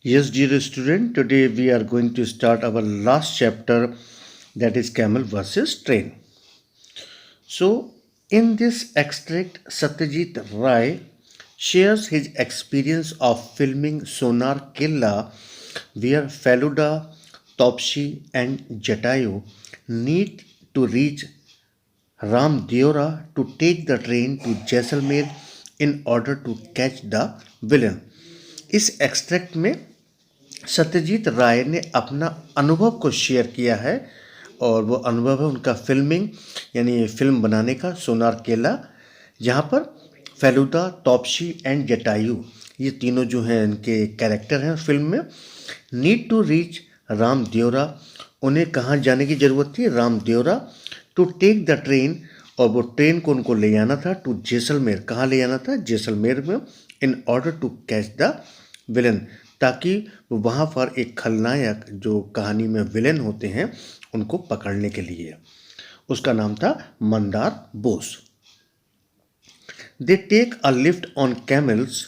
Yes, dear student, today we are going to start our last chapter, that is Camel versus Train. So, in this extract, Satyajit Ray shares his experience of filming Sonar Killa, where Feluda, Topsy, and Jatayu need to reach Ramdeora to take the train to Jaisalmer in order to catch the villain. इस extract में सत्यजीत राय ने अपना अनुभव को share किया है और वो अनुभव है उनका फिल्मिंग यानी फिल्म बनाने का सोनार केला, जहाँ पर फेलुदा, तौप्सी एंड जटायु ये तीनों जो हैं इनके कैरेक्टर हैं फिल्म में। नीड टू रीच राम देवरा, उन्हें कहाँ जाने की ज़रूरत थी? राम देवरा। टू टेक द ट्रेन, और वो ट्रेन को उनको ले जाना था टू जैसलमेर। कहाँ ले जाना था? जैसलमेर में। In order to catch the villain, ताकि वहाँ पर एक खलनायक जो कहानी में विलेन होते हैं उनको पकड़ने के लिए। उसका नाम था Mandar Bose. They take a lift on camels,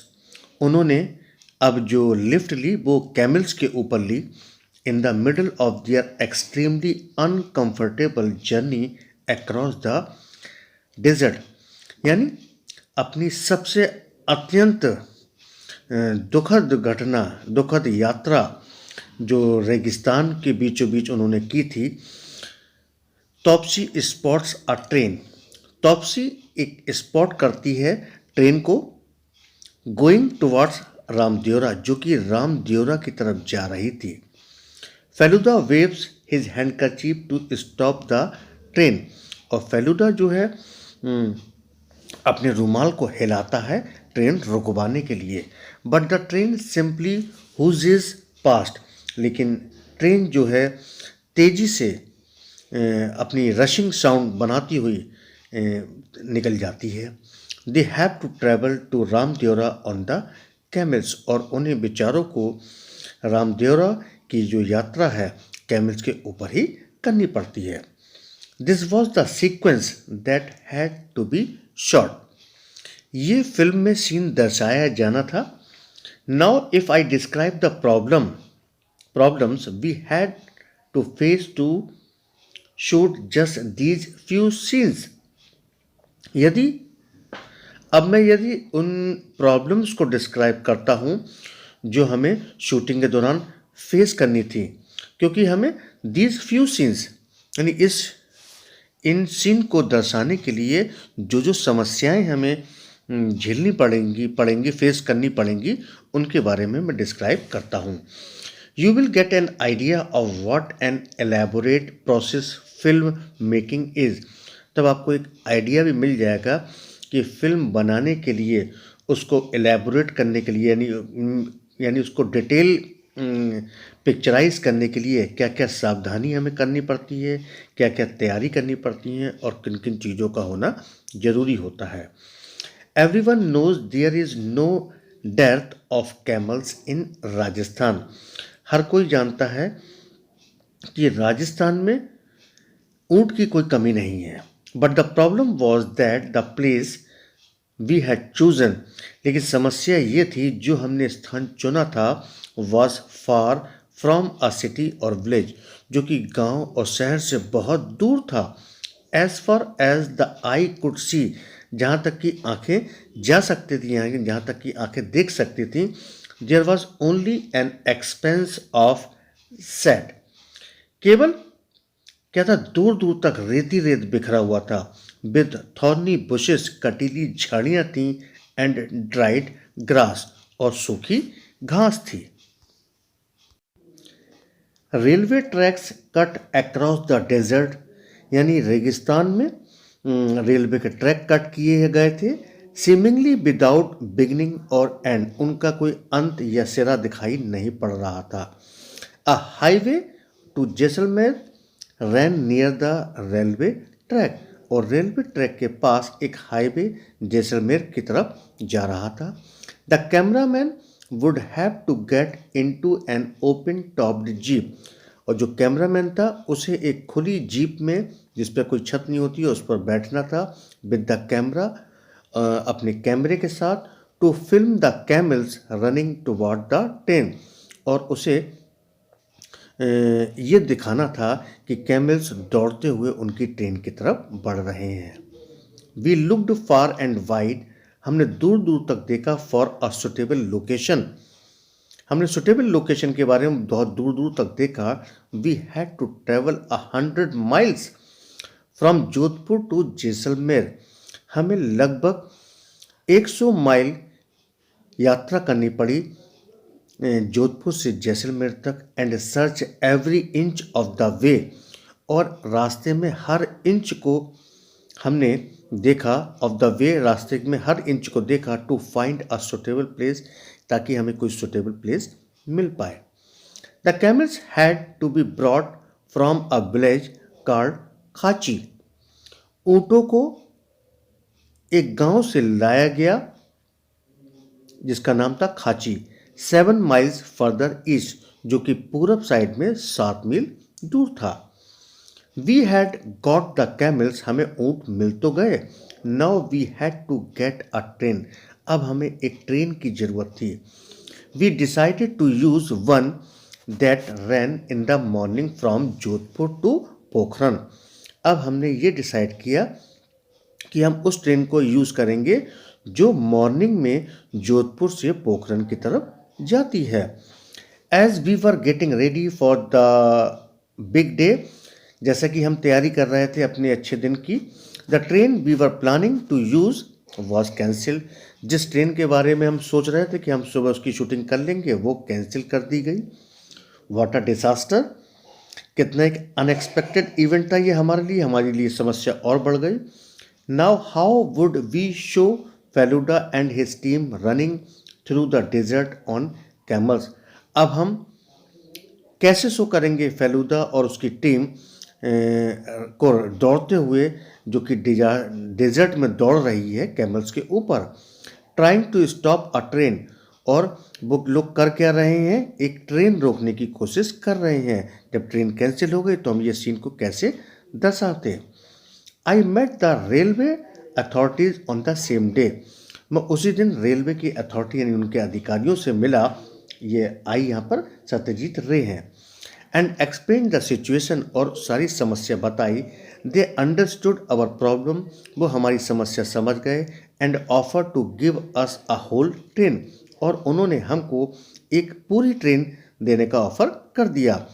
उन्होंने अब जो लिफ्ट ली वो कैमल्स के ऊपर ली। In the middle of their extremely uncomfortable journey across the desert, यानी अपनी सबसे अत्यंत दुखद घटना, दुखद यात्रा जो रेगिस्तान के बीचों बीच उन्होंने की थी। तौप्सी स्पॉट्स अ ट्रेन, तौप्सी एक स्पॉट करती है ट्रेन को गोइंग टुवर्ड्स रामदेवरा, जो कि रामदेवरा की तरफ जा रही थी। Feluda waves his handkerchief to stop the train, और फेलुदा जो है अपने रुमाल को हिलाता है ट्रेन रुकवाने के लिए। But the train simply whizzes past, लेकिन ट्रेन जो है तेज़ी से अपनी रशिंग साउंड बनाती हुई निकल जाती है। They have to travel to Ramdevra on the camels, और उन्हें बेचारों को रामदेवरा की जो यात्रा है कैमल्स के ऊपर ही करनी पड़ती है। This was the sequence that had to be shot, ये फिल्म में सीन दर्शाया जाना था। Now if I describe the problems we had to face to shoot just these few scenes, यदि उन प्रॉब्लम्स को डिस्क्राइब करता हूँ जो हमें शूटिंग के दौरान फेस करनी थी, क्योंकि हमें दीज फ्यू सीन्स यानी इन सीन को दर्शाने के लिए जो समस्याएं हमें झेलनी पड़ेंगी फेस करनी पड़ेंगी, उनके बारे में मैं डिस्क्राइब करता हूँ। You will get an idea of what an elaborate process film making is, तब आपको एक आइडिया भी मिल जाएगा कि फिल्म बनाने के लिए, उसको एलैबोरेट करने के लिए यानी उसको डिटेल पिक्चराइज करने के लिए क्या क्या सावधानी हमें करनी पड़ती है, क्या क्या तैयारी करनी पड़ती है और किन किन चीज़ों का होना ज़रूरी होता है। Everyone knows there is no dearth of camels in Rajasthan, हर कोई जानता है कि राजस्थान में ऊँट की कोई कमी नहीं है। But the problem was that the place we had chosen, लेकिन समस्या ये थी जो हमने स्थान चुना था was far from a city और विलेज, जो कि गांव और शहर से बहुत दूर था। As far as the I could see, जहाँ तक कि आंखें जा सकती थी, जहाँ तक कि आंखें देख सकती थी। There was only an expanse of set, केवल क्या था, दूर दूर तक रेती रेत बिखरा हुआ था। विद थॉर्नी बुशेस, कटीली झाड़ियाँ थीं, एंड ड्राइड ग्रास, और सूखी घास थी। Railway tracks cut across the desert, यानी रेगिस्तान में रेलवे के ट्रैक कट किए गए थे। सीमिंगली विदाउट बिगनिंग और एंड, उनका कोई अंत या सिरा दिखाई नहीं पड़ रहा था। A highway to Jaisalmer ran near the railway track, और रेलवे ट्रैक के पास एक हाईवे जैसलमेर की तरफ जा रहा था। The cameraman would have to get into an open topped jeep, और जो कैमरामैन था उसे एक खुली जीप में जिस पर कोई छत नहीं होती है उस पर बैठना था। विद द कैमरा, अपने कैमरे के साथ, to film the camels running toward the train, और उसे ये दिखाना था कि कैमल्स दौड़ते हुए उनकी ट्रेन की तरफ बढ़ रहे हैं। We looked far and wide, हमने दूर दूर तक देखा। फॉर अ सुटेबल लोकेशन, हमने सुटेबल लोकेशन के बारे में बहुत दूर दूर तक देखा। We had to travel 100 miles from Jodhpur to Jaisalmer, हमें लगभग 100 माइल यात्रा करनी पड़ी जोधपुर से जैसलमेर तक। And search every inch of the way, और रास्ते में हर इंच को हमने देखा। ऑफ द वे, रास्ते में हर इंच को देखा। To find a suitable place, ताकि हमें कोई सुटेबल प्लेस मिल पाए। The camels had to be brought from a village called Khachi, ऊँटों को एक गांव से लाया गया जिसका नाम था खाची। 7 माइल्स फर्दर ईस्ट, जो कि पूरब साइड में 7 मील दूर था। We had got the camels, हमें ऊँट मिल तो गए। Now we had to get a train, अब हमें एक ट्रेन की ज़रूरत थी। We decided to use one that ran in the morning from Jodhpur to Pokhran, अब हमने ये डिसाइड किया कि हम उस ट्रेन को यूज़ करेंगे जो मॉर्निंग में जोधपुर से पोखरन की तरफ जाती है। As we were getting ready for the big day, जैसा कि हम तैयारी कर रहे थे अपने अच्छे दिन की। The train we were planning to use was cancelled, जिस ट्रेन के बारे में हम सोच रहे थे कि हम सुबह उसकी शूटिंग कर लेंगे, वो कैंसिल कर दी गई। व्हाट अ डिसास्टर, कितना एक अनएक्सपेक्टेड इवेंट था ये हमारे लिए समस्या और बढ़ गई। Now how would we show Feluda and his team running through the desert on camels, अब हम कैसे शो करेंगे फेलुदा और उसकी टीम को दौड़ते हुए, जो कि डेजर्ट में दौड़ रही है कैमल्स के ऊपर। Trying to stop a train, और वो लोग कर क्या रहे हैं, एक ट्रेन रोकने की कोशिश कर रहे हैं। जब ट्रेन कैंसिल हो गई तो हम ये सीन को कैसे दर्शाते। I met the railway authorities on the same day, मैं उसी दिन रेलवे की अथॉरिटी यानी उनके अधिकारियों से मिला। ये आई यहाँ पर सत्यजीत रे हैं। एंड एक्सप्लेन द सिचुएशन, और सारी समस्या बताई। दे अंडरस्टूड आवर प्रॉब्लम, वो हमारी समस्या समझ गए। And offer to give us a whole train, और उन्होंने हमको एक पूरी ट्रेन देने का ऑफर कर दिया।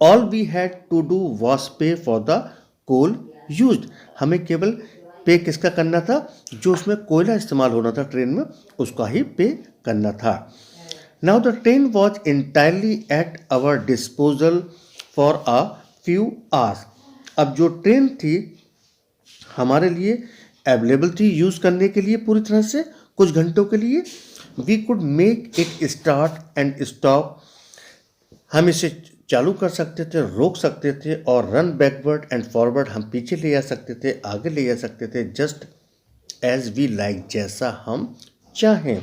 All we had to do was pay for the coal used, हमें केवल पे किसका करना था, जो उसमें कोयला इस्तेमाल होना था ट्रेन में, उसका ही पे करना था। Now the train was entirely at our disposal for a few hours, अब जो ट्रेन थी हमारे लिए अवेलेबल थी यूज़ करने के लिए पूरी तरह से कुछ घंटों के लिए। We could make it start and stop, हम इसे चालू कर सकते थे, रोक सकते थे, और रन बैकवर्ड एंड फॉरवर्ड, हम पीछे ले जा सकते थे, आगे ले जा सकते थे, जस्ट एज वी लाइक, जैसा हम चाहें।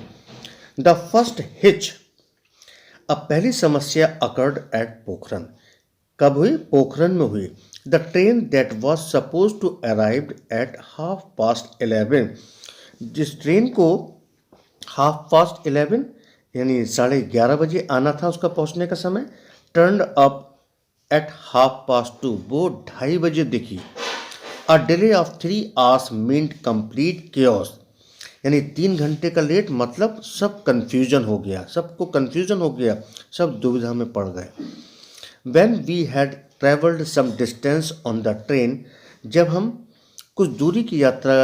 द फर्स्ट हिच, अब पहली समस्या अकर्ड एट पोखरन, कब हुई, पोखरन में हुई। The train that was suppose to arrive at 11:30, जिस ट्रेन को 11:30 यानी 11:30 बजे आना था, उसका पहुंचने का समय, टर्न अप एट 2:30, वो 2:30 बजे दिखी। A delay of 3 hours meant complete chaos, यानी 3 घंटे का लेट मतलब सब कन्फ्यूजन हो गया, सबको कन्फ्यूजन हो गया, सब दुविधा में पड़ गए। When we had traveled some distance on the train, जब हम कुछ दूरी की यात्रा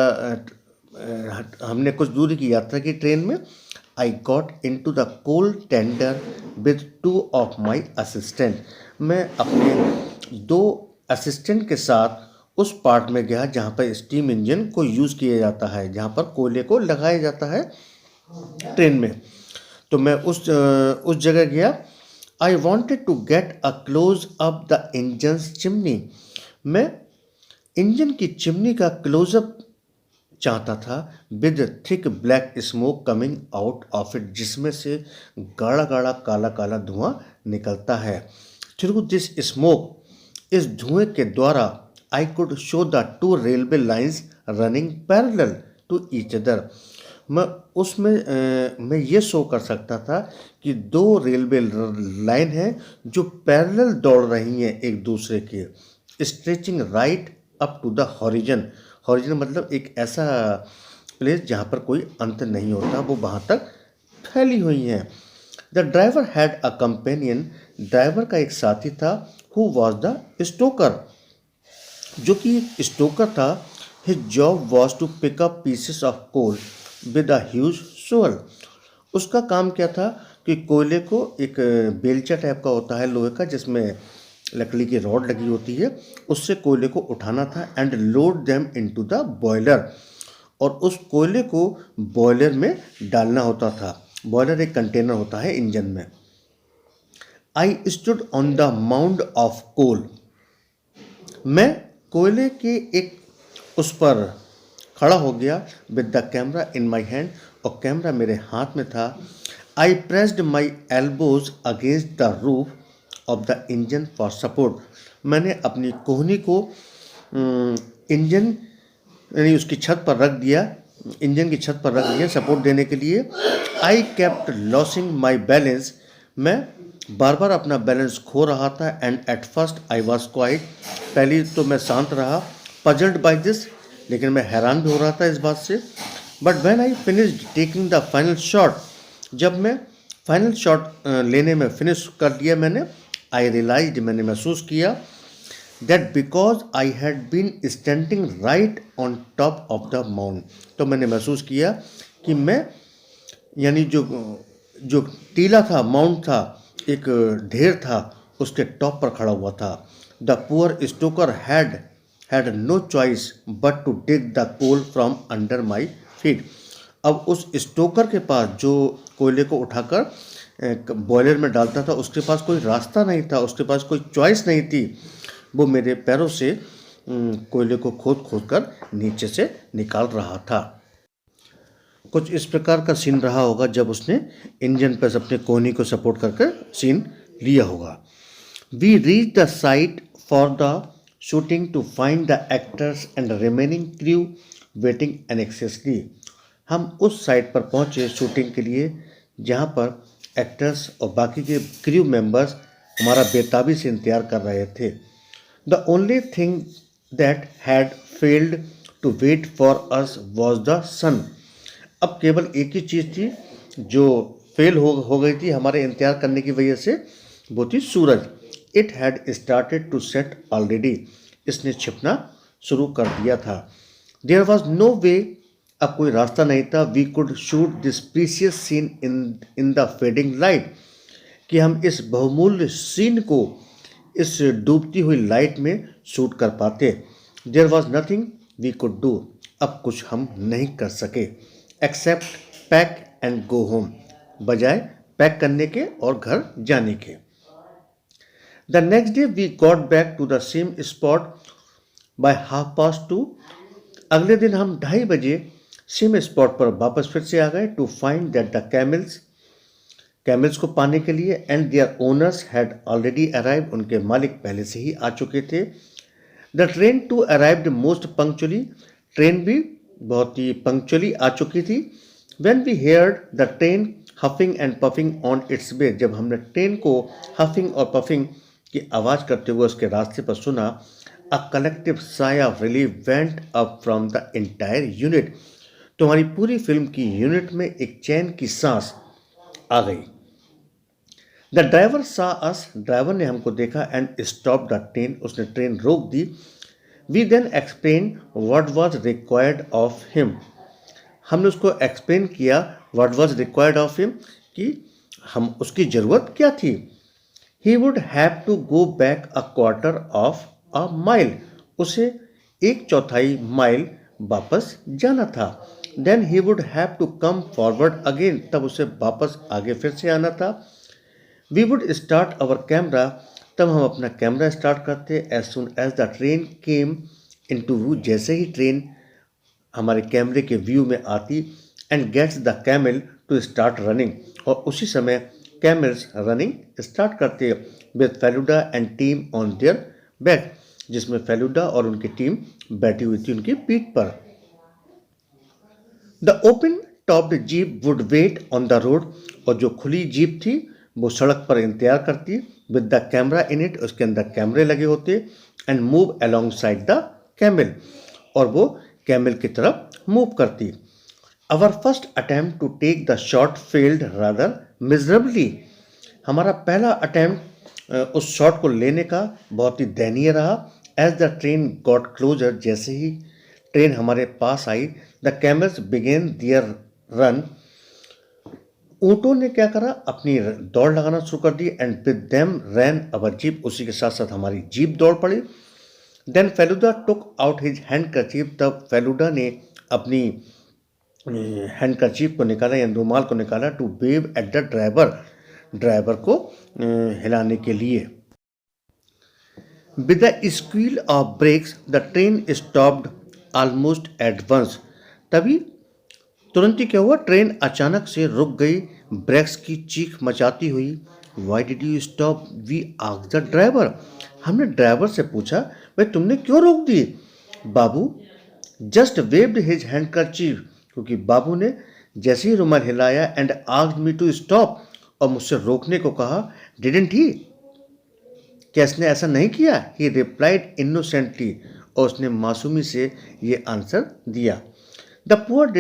हमने कुछ दूरी की यात्रा की ट्रेन में, I got into the coal tender with 2 of my assistant, मैं अपने 2 असिस्टेंट के साथ उस पार्ट में गया जहाँ पर स्टीम इंजन को यूज़ किया जाता है, जहाँ पर कोयले को लगाया जाता है ट्रेन में, तो मैं उस जगह गया। I wanted to get a close up the engine's chimney, मैं इंजन की चिमनी का क्लोजअप चाहता था। With thick black smoke coming out of it, जिसमें से गाढ़ा गाढ़ा काला काला धुआं निकलता है। थ्रू दिस स्मोक, इस धुएं के द्वारा, I could show the 2 railway lines running parallel to each other, मैं उसमें मैं ये शो कर सकता था कि दो रेलवे लाइन हैं जो पैरेलल दौड़ रही हैं एक दूसरे के, stretching right up to the horizon. Horizon मतलब एक ऐसा प्लेस जहाँ पर कोई अंत नहीं होता, वो वहाँ तक फैली हुई हैं। The driver had a companion, driver का एक साथी था, हु वॉज द स्टोकर, जो कि एक स्टोकर था। His job was to pick up pieces of coal with a huge shovel. उसका काम क्या था कि कोयले को, एक बेलचा टाइप का होता है लोहे का जिसमें लकड़ी की रॉड लगी होती है, उससे कोयले को उठाना था and load them into the boiler, और उस कोयले को बॉयलर में डालना होता था। बॉयलर एक कंटेनर होता है इंजन में। I stood on the mound of coal, मैं कोयले के एक उस पर खड़ा हो गया with the camera in my hand, और कैमरा मेरे हाथ में था। I pressed my elbows against the roof of the engine for support, मैंने अपनी कोहनी को इंजन यानी उसकी छत पर रख दिया, इंजन की छत पर रख दिया सपोर्ट देने के लिए। I kept losing my balance, मैं बार बार अपना बैलेंस खो रहा था। And at first I was quite, पहले तो मैं शांत रहा, पजल्ड बाई दिस, लेकिन मैं हैरान भी हो रहा था इस बात से। But when I finished taking the final shot, जब मैं फाइनल शॉट लेने में फिनिश कर दिया मैंने, आई रियलाइज्ड, मैंने महसूस किया, that because I had been standing right on top of the mount, तो मैंने महसूस किया कि मैं यानी जो जो टीला था, माउंट था, एक ढेर था, उसके टॉप पर खड़ा हुआ था। The poor stoker had no choice but to dig the coal from under my feet. अब उस स्टोकर के पास, जो कोयले को उठाकर बॉयलर में डालता था, उसके पास कोई रास्ता नहीं था, उसके पास कोई चॉइस नहीं थी। वो मेरे पैरों से कोयले को खोद खोद कर नीचे से निकाल रहा था। कुछ इस प्रकार का सीन रहा होगा जब उसने इंजन पर अपने कोहनी को सपोर्ट करके सीन लिया होगा। We reach the site for the shooting to find the actors and remaining crew waiting anxiously, हम उस साइट पर पहुंचे शूटिंग के लिए जहां पर एक्टर्स और बाकी के क्रू मेंबर्स हमारा बेताबी से इंतजार कर रहे थे। The only thing that had failed to wait for us was the sun, अब केवल एक ही चीज़ थी जो फेल हो गई थी हमारे इंतजार करने की वजह से, वो थी सूरज। It had started to set already, इसने छिपना शुरू कर दिया था। देयर वॉज नो वे, अब कोई रास्ता नहीं था, we could shoot this precious scene in the fading light, कि हम इस बहुमूल्य सीन को इस डूबती हुई लाइट में शूट कर पाते। There was nothing we could do, अब कुछ हम नहीं कर सके except pack and go home, बजाय पैक करने के और घर जाने के। The next day we got back to the same spot by 2:30, अगले दिन हम 2:30 बजे सेम स्पॉट पर वापस फिर से आ गए, to find that the camels को पाने के लिए, and their owners had already arrive, उनके मालिक पहले से ही आ चुके थे। The train too arrived most punctually, train भी बहुत ही पंक्चुअली आ चुकी थी। When we heard the train huffing and puffing on its way, जब हमने ट्रेन को हफिंग और पफिंग की आवाज़ करते हुए उसके रास्ते पर सुना, a collective sigh of relief went up from the entire unit, तो हमारी पूरी फिल्म की यूनिट में एक चैन की सांस आ गई। द ड्राइवर सा अस, ड्राइवर ने हमको देखा, एंड स्टॉप द ट्रेन, उसने ट्रेन रोक दी। We then explain what was required of him, हमने उसको एक्सप्लेन किया what was required of him, कि हम उसकी ज़रूरत क्या थी। He would have to go back a quarter of a mile, उसे 1/4 माइल वापस जाना था। Then he would have to come forward again, तब उसे वापस आगे फिर से आना था। We would start our camera, तब हम अपना कैमरा स्टार्ट करते as soon as the train came into view, जैसे ही ट्रेन हमारे कैमरे के व्यू में आती, and gets the camel to start running, और उसी समय कैमल्स रनिंग स्टार्ट करते with Feluda and team on their back, जिसमें फेलुडा और उनकी टीम बैठी हुई थी उनकी पीठ पर। The open topped jeep would wait on the road, और जो खुली जीप थी वो सड़क पर इंतजार करती with the camera in it, उसके अंदर कैमरे लगे होते, and move alongside the camel, और वो कैमल की तरफ मूव करती। Our first attempt to take the shot failed rather miserably, हमारा पहला अटेम्प्ट उस शॉट को लेने का बहुत ही दयनीय रहा। As the train got closer, जैसे ही ट्रेन हमारे पास आई, the camels began their run, ऊँटों ने क्या करा, अपनी दौड़ लगाना शुरू कर दी, and with them ran our jeep, उसी के साथ साथ हमारी जीप दौड़ पड़ी। Then Feluda took out his handkerchief, तब फेलुदा ने अपनी हैंड करचीफ को निकाला या रुमाल को निकाला, to wave at the driver, driver को हिलाने के लिए। With the squeal of brakes the train stopped almost at once, तभी तुरंत ही क्या हुआ, ट्रेन अचानक से रुक गई ब्रेक्स की चीख मचाती हुई। Why did you stop, we asked the driver, हमने ड्राइवर से पूछा भाई तुमने क्यों रोक दी। Babu just waved his handkerchief, क्योंकि बाबू ने जैसे ही रुमाल हिलाया, and asked me to stop, और मुझसे रोकने को कहा। डिडंट ही, क्या इसने ऐसा नहीं किया, ही रिप्लाइड इनोसेंटली, और उसने मासूमी से ये आंसर दिया। The poor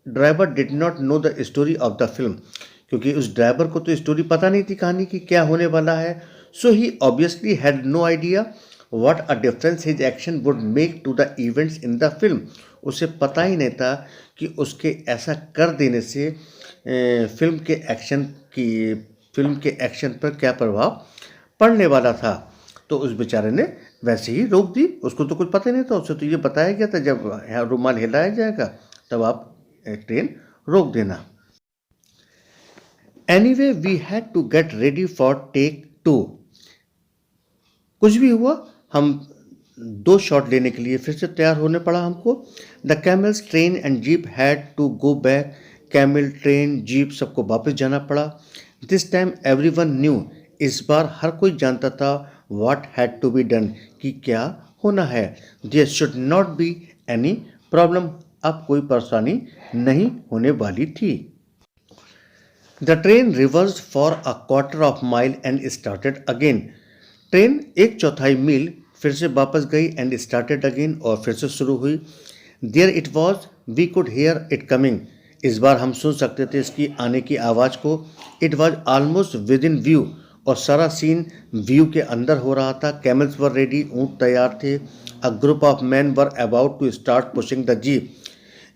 driver did not know the story of the film, क्योंकि उस ड्राइवर को तो स्टोरी पता नहीं थी कहानी की क्या होने वाला है। So he obviously had no idea what a difference his action would make to the events in the film, उसे पता ही नहीं था कि उसके ऐसा कर देने से फिल्म के एक्शन पर क्या प्रभाव पड़ने वाला था। तो उस बेचारे ने वैसे ही रोक दी, उसको तो कुछ पता ही नहीं था, उससे तो ये बताया गया था जब रुमाल हिलाया जाएगा तब आप ट्रेन रोक देना। Anyway we had to get ready for take 2, कुछ भी हुआ हम 2 शॉट लेने के लिए फिर से तैयार होने पड़ा हमको। The camels train and jeep had to go back, camel train jeep सबको वापस जाना पड़ा। दिस टाइम एवरीवन न्यू, इस बार हर कोई जानता था what had to be done, कि क्या होना है। There should not be any problem, अब कोई परेशानी नहीं होने वाली थी। The train reversed for a quarter of mile and started again, train 1/4 मील फिर से वापस गई, एंड स्टार्टेड अगेन, और फिर से शुरू हुई। There it was, we could hear it coming, इस बार हम सुन सकते थे इसकी आने की आवाज़ को। It was almost with in view, और सारा सीन व्यू के अंदर हो रहा था। कैमल्स वर रेडी, ऊँट तैयार थे। A group of men were about to start pushing the jeep,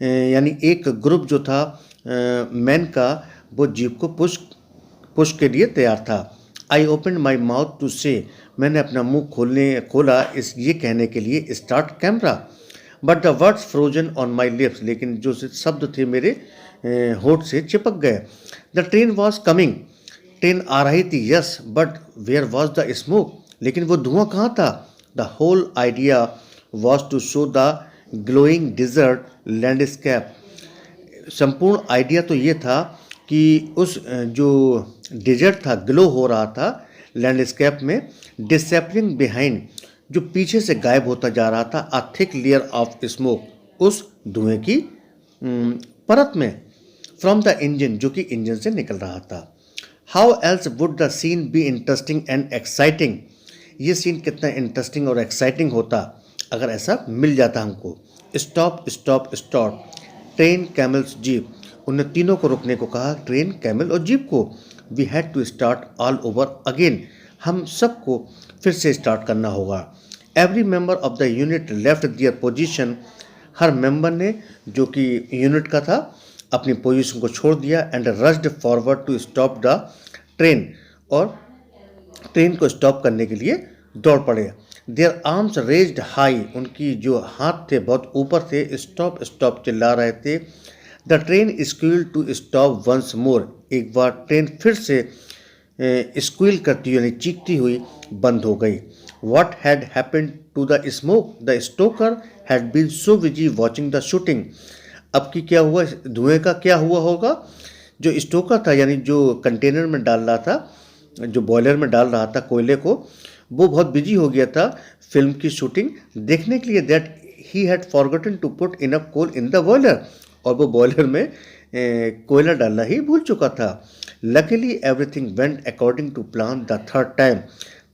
यानी एक ग्रुप जो था मैन का, वो जीप को पुश के लिए तैयार था। I open my mouth to say, मैंने अपना मुंह खोला इस ये कहने के लिए start camera, but the words frozen on my lips, लेकिन जो शब्द थे मेरे होठ से चिपक गए। The train was coming, train आ रही थी, yes, but where was the smoke, लेकिन वो धुआं कहाँ था। The whole idea was to show the glowing desert landscape, संपूर्ण आइडिया तो ये था कि उस जो डिजर्ट था ग्लो हो रहा था लैंडस्केप में, डिसअपियरिंग बिहाइंड, जो पीछे से गायब होता जा रहा था, a thick layer of smoke, उस धुएं की परत में, फ्रॉम द इंजन, जो कि इंजन से निकल रहा था। How else would the scene be interesting and exciting, ये सीन कितना इंटरेस्टिंग और एक्साइटिंग होता अगर ऐसा मिल जाता हमको। Stop stop stop, train camels jeep, उनने तीनों को रुकने को कहा, ट्रेन कैमल और जीप को। We had to start all over again, हम सबको फिर से स्टार्ट करना होगा। Every member of the unit left their position, हर मेंबर ने जो कि यूनिट का था अपनी पोजीशन को छोड़ दिया, and rushed forward to stop the train, और ट्रेन को स्टॉप करने के लिए दौड़ पड़े। देयर आर्म्स रेज्ड हाई, उनकी जो हाथ थे बहुत ऊपर थे, स्टॉप स्टॉप चिल्ला रहे थे। The train squeal to stop once more, एक बार ट्रेन फिर से स्क्वील करती हुई यानी चीखती हुई बंद हो गई। What had happened to the smoke, the stoker had been so busy watching the shooting, अब की क्या हुआ, धुएं का क्या हुआ होगा। जो स्टोकर था यानी जो कंटेनर में डाल रहा था, जो बॉयलर में डाल रहा था कोयले को, वो बहुत बिजी हो गया था फिल्म की शूटिंग देखने के लिए, that he had forgotten to put enough coal in the boiler, और वो बॉयलर में कोयला डालना ही भूल चुका था। Luckily everything went according to plan the third time.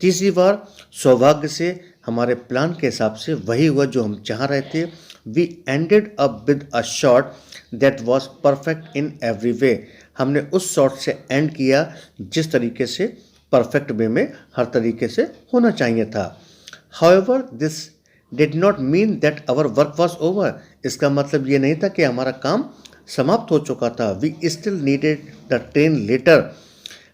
तीसरी बार सौभाग्य से हमारे प्लान के हिसाब से वही हुआ जो हम चाह रहे थे। We ended up with a shot that was perfect in every way. हमने उस शॉट से एंड किया जिस तरीके से परफेक्ट वे में हर तरीके से होना चाहिए था। However this did not mean that our work was over. इसका मतलब ये नहीं था कि हमारा काम समाप्त हो चुका था। We still needed the train later.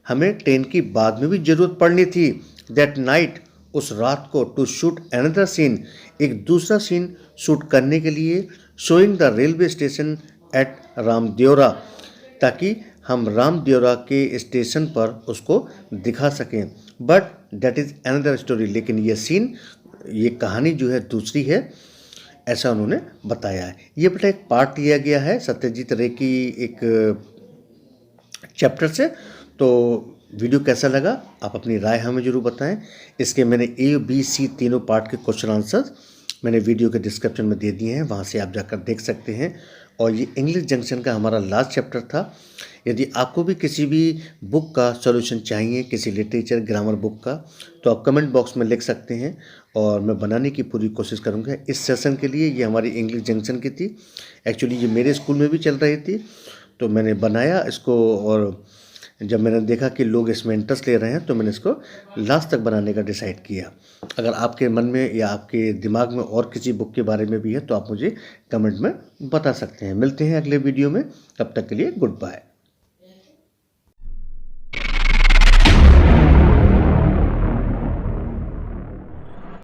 हमें ट्रेन की बाद में भी ज़रूरत पड़नी थी। दैट नाइट, उस रात को, टू शूट अनदर सीन, एक दूसरा सीन शूट करने के लिए, showing the railway station at Ramdevra, ताकि हम रामदेवरा के स्टेशन पर उसको दिखा सकें। But that is another story. लेकिन ये सीन, ये कहानी जो है दूसरी है, ऐसा उन्होंने बताया है। ये बेटा एक पार्ट लिया गया है सत्यजीत रे की एक चैप्टर से। तो वीडियो कैसा लगा आप अपनी राय हमें ज़रूर बताएं। इसके मैंने ABC तीनों पार्ट के क्वेश्चन आंसर मैंने वीडियो के डिस्क्रिप्शन में दे दिए हैं, वहाँ से आप जाकर देख सकते हैं। और ये इंग्लिश जंक्शन का हमारा लास्ट चैप्टर था। यदि आपको भी किसी भी बुक का सॉल्यूशन चाहिए, किसी लिटरेचर ग्रामर बुक का, तो आप कमेंट बॉक्स में लिख सकते हैं और मैं बनाने की पूरी कोशिश करूँगा। इस सेशन के लिए ये हमारी इंग्लिश जंक्शन की थी। एक्चुअली ये मेरे स्कूल में भी चल रही थी, तो मैंने बनाया इसको, और जब मैंने देखा कि लोग इसमें इंटरेस्ट ले रहे हैं तो मैंने इसको लास्ट तक बनाने का डिसाइड किया। अगर आपके मन में या आपके दिमाग में और किसी बुक के बारे में भी है तो आप मुझे कमेंट में बता सकते हैं। मिलते हैं अगले वीडियो में, तब तक के लिए गुड बाय।